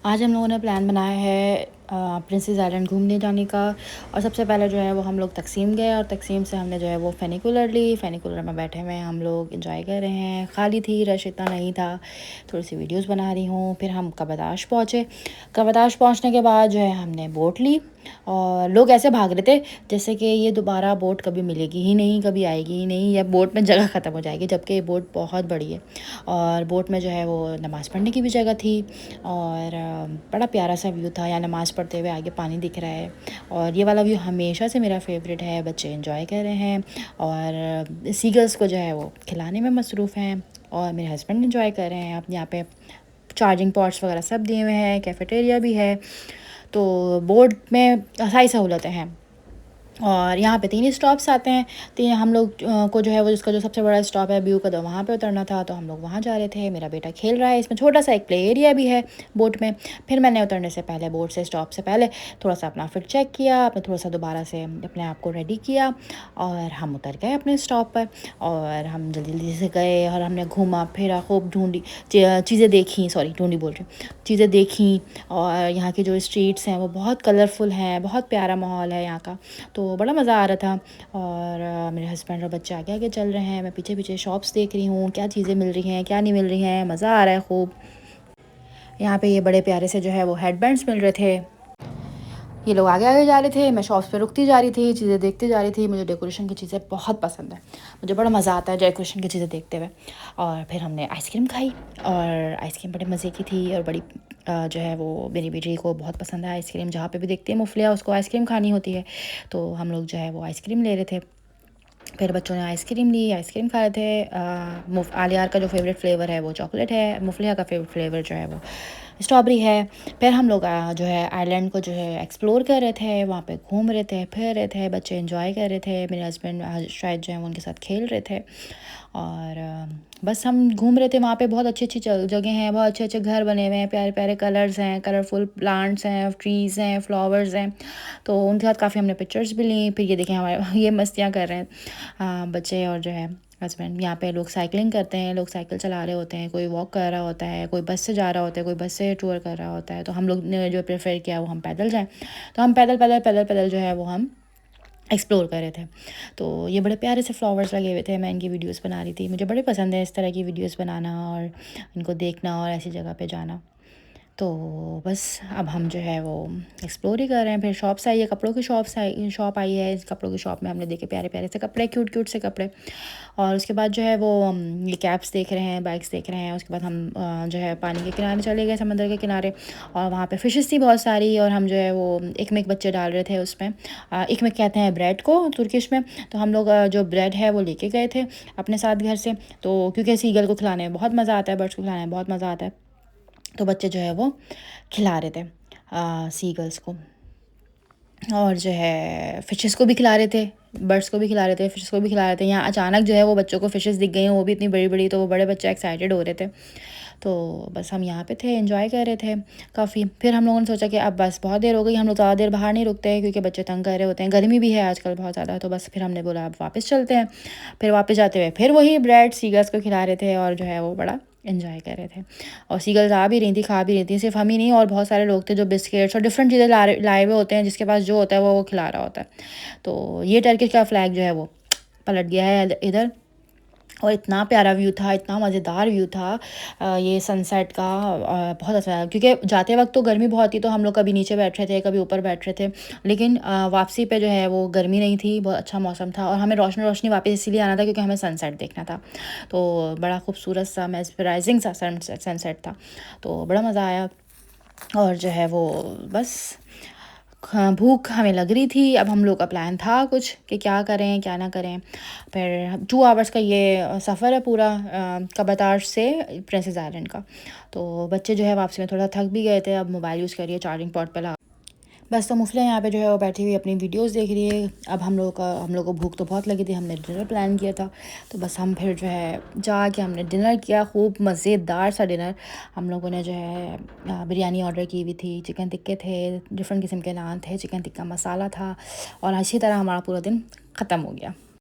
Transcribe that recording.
आज हम लोगों ने प्लान बनाया है प्रिंसेस आइलैंड घूमने जाने का। और सबसे पहले जो है वो हम लोग तकसीम गए और तकसीम से हमने जो है वो फेनिकुलर ली। फेनिकुलर में बैठे हुए हम लोग एंजॉय कर रहे हैं। खाली थी, रश इतना नहीं था। थोड़ी सी वीडियोस बना रही हूँ। फिर हम कबरदाश पहुँचे। कबरदाश पहुँचने के बाद जो है हमने बोट ली और लोग ऐसे भाग रहे थे जैसे कि ये दोबारा बोट कभी मिलेगी ही नहीं, कभी आएगी ही नहीं, या बोट में जगह ख़त्म हो जाएगी, जबकि ये बोट बहुत बड़ी है। और बोट में जो है वो नमाज़ पढ़ने की भी जगह थी और बड़ा प्यारा सा व्यू था। यहाँ नमाज़ पढ़ते हुए आगे पानी दिख रहा है और ये वाला व्यू हमेशा से मेरा फेवरेट है। बच्चे एंजॉय कर रहे हैं और सीगल्स को जो है वो खिलाने में मसरूफ़ हैं और मेरे हस्बैंड एंजॉय कर रहे हैं। अब यहाँ पे चार्जिंग पॉट्स वगैरह सब दिए हुए हैं, कैफेटेरिया भी है। तो बोट में सारी सहूलतें हैं और यहाँ पे 3 स्टॉप्स आते हैं। तीन हम लोग को जो है वो जिसका जो सबसे बड़ा स्टॉप है व्यू का, तो वहाँ पे उतरना था, तो हम लोग वहाँ जा रहे थे। मेरा बेटा खेल रहा है, इसमें छोटा सा एक प्ले एरिया भी है बोट में। फिर मैंने उतरने से पहले बोट से स्टॉप से पहले थोड़ा सा अपना फिट चेक किया, अपने थोड़ा सा दोबारा से अपने आप को रेडी किया और हम उतर गए अपने स्टॉप पर। और हम जल्दी जल्दी से गए और हमने घूमा फिरा, खूब ढूंढी चीज़ें देखी, सॉरी ढूंढी बोल रही हूँ, चीज़ें देखी। और यहाँ की जो स्ट्रीट्स हैं वो बहुत कलरफुल हैं, बहुत प्यारा माहौल है यहाँ का। तो बड़ा मज़ा आ रहा था। और मेरे हस्बैंड और बच्चे आगे आगे चल रहे हैं, मैं पीछे पीछे शॉप्स देख रही हूँ, क्या चीज़ें मिल रही हैं क्या नहीं मिल रही हैं। मज़ा आ रहा है खूब। यहाँ पे ये बड़े प्यारे से जो है वो हेडबैंड्स मिल रहे थे। ये लोग आगे आगे जा रहे थे, मैं शॉप्स पे रुकती जा रही थी, चीज़ें देखती जा रही थी। मुझे डेकोरेशन की चीज़ें बहुत पसंद है, मुझे बड़ा मज़ा आता है डेकोरेशन की चीज़ें देखते हुए। और फिर हमने आइसक्रीम खाई और आइसक्रीम बड़े मज़े की थी और बड़ी जो है वो मेरी बेटी को बहुत पसंद है आइसक्रीम। जहाँ पे भी देखते हैं मुफलिया उसको आइसक्रीम खानी होती है, तो हम लोग जो है वो आइसक्रीम ले रहे थे। फिर बच्चों ने आइसक्रीम ली, आइसक्रीम खा रहे थे। आलियार का जो फेवरेट फ्लेवर है वो चॉकलेट है, मुफलिया का फेवरेट फ्लेवर जो है वो स्ट्रॉबेरी है। फिर हम लोग जो है आइलैंड को जो है एक्सप्लोर कर रहे थे, वहाँ पे घूम रहे थे, फिर रहे थे, बच्चे एंजॉय कर रहे थे। मेरे हस्बैंड शायद जो है वो उनके साथ खेल रहे थे और बस हम घूम रहे थे। वहाँ पे बहुत अच्छी अच्छी जगह हैं, बहुत अच्छे अच्छे घर बने हुए हैं, प्यारे प्यारे कलर्स हैं, कलरफुल प्लांट्स हैं, ट्रीज़ हैं, फ्लावर्स हैं। तो उनके साथ काफ़ी हमने पिक्चर्स भी ली। फिर ये देखें हमारे ये मस्तियाँ कर रहे हैं बच्चे और जो है हस्बैंड। यहाँ पे लोग साइकिलिंग करते हैं, लोग साइकिल चला रहे होते हैं, कोई वॉक कर रहा होता है, कोई बस से जा रहा होता है, कोई बस से टूर कर रहा होता है। तो हम लोग ने जो प्रेफर किया वो हम पैदल जाएं, तो हम पैदल पैदल पैदल पैदल जो है वो हम एक्सप्लोर कर रहे थे। तो ये बड़े प्यारे से फ्लावर्स लगे हुए थे, मैं इनकी वीडियोस बना रही थी। मुझे बड़े पसंद है इस तरह की वीडियोस बनाना और इनको देखना और ऐसी जगह पे जाना। तो बस अब हम जो है वो एक्सप्लोर ही कर रहे हैं। फिर शॉप्स आई है, कपड़ों की शॉप आई है। इस कपड़ों की शॉप में हमने देखे प्यारे प्यारे से कपड़े, क्यूट क्यूट से कपड़े। और उसके बाद जो है वो ये कैप्स देख रहे हैं, बाइक्स देख रहे हैं। उसके बाद हम जो है पानी के किनारे चले गए, समंदर के किनारे, और वहाँ पे फ़िशेस थी बहुत सारी। और हम जो है वो एक बच्चे डाल रहे थे उसमें, एक कहते हैं ब्रेड को तुर्किश में। तो हम लोग जो ब्रेड है वो लेके गए थे अपने साथ घर से। तो क्योंकि सीगल को खिलाने में बहुत मज़ा आता है, बर्ड्स को खिलाने में बहुत मज़ा आता है, तो बच्चे जो है वो खिला रहे थे सीगल्स को। और जो है फ़िशेस को भी खिला रहे थे, बर्ड्स को भी खिला रहे थे, फ़िशेस को भी खिला रहे थे। यहाँ अचानक जो है वो बच्चों को फ़िशेस दिख गई हैं, वो भी इतनी बड़ी बड़ी, तो वो बड़े बच्चे एक्साइटेड हो रहे थे। तो बस हम यहाँ पे थे, एंजॉय कर रहे थे काफ़ी। फिर हम लोगों ने सोचा कि अब बस बहुत देर हो गई, हम लोग ज़्यादा देर बाहर नहीं रुकते हैं क्योंकि बच्चे तंग कर रहे होते हैं, गर्मी भी है आजकल बहुत ज़्यादा। तो बस फिर हमने बोला अब वापस चलते हैं। फिर वापस जाते हुए फिर वही ब्रेड सीगल्स को खिला रहे थे और जो है वो बड़ा एंजॉय कर रहे थे। और सीगल्स आ भी रही थी, खा भी रही थी। सिर्फ हम ही नहीं, और बहुत सारे लोग थे जो बिस्किट्स और डिफरेंट चीज़ें लाए हुए होते हैं, जिसके पास जो होता है वो खिला रहा होता है। तो ये टर्किश का फ्लैग जो है वो पलट गया है इधर। और इतना प्यारा व्यू था, इतना मज़ेदार व्यू था ये सनसेट का। बहुत अच्छा, क्योंकि जाते वक्त तो गर्मी बहुत थी, तो हम लोग कभी नीचे बैठ रहे थे, कभी ऊपर बैठ रहे थे। लेकिन वापसी पे जो है वो गर्मी नहीं थी, बहुत अच्छा मौसम था। और हमें रोशनी रोशनी वापस इसीलिए आना था क्योंकि हमें सनसेट देखना था। तो बड़ा खूबसूरत सा मेस्मराइजिंग सा सनसेट था, तो बड़ा मज़ा आया। और जो है वो बस भूख हमें लग रही थी। अब हम लोग का प्लान था कुछ कि क्या करें क्या ना करें। फिर 2 आवर्स का ये सफ़र है पूरा कबरताश से प्रिंसेस आइलैंड का। तो बच्चे जो है वापसी में थोड़ा थक भी गए थे, अब मोबाइल यूज़ करिए, चार्जिंग पॉट पे लगा बस। तो मुफलिया यहाँ पे जो है वो बैठी हुई अपनी वीडियोस देख रही है। अब हम लोग को भूख तो बहुत लगी थी, हमने डिनर प्लान किया था। तो बस हम फिर जो है जाके हमने डिनर किया, खूब मज़ेदार सा डिनर। हम लोगों ने जो है बिरयानी ऑर्डर की हुई थी, चिकन टिक्के थे, डिफरेंट किस्म के नान थे, चिकन टिक्का मसाला था। और अच्छी तरह हमारा पूरा दिन ख़त्म हो गया।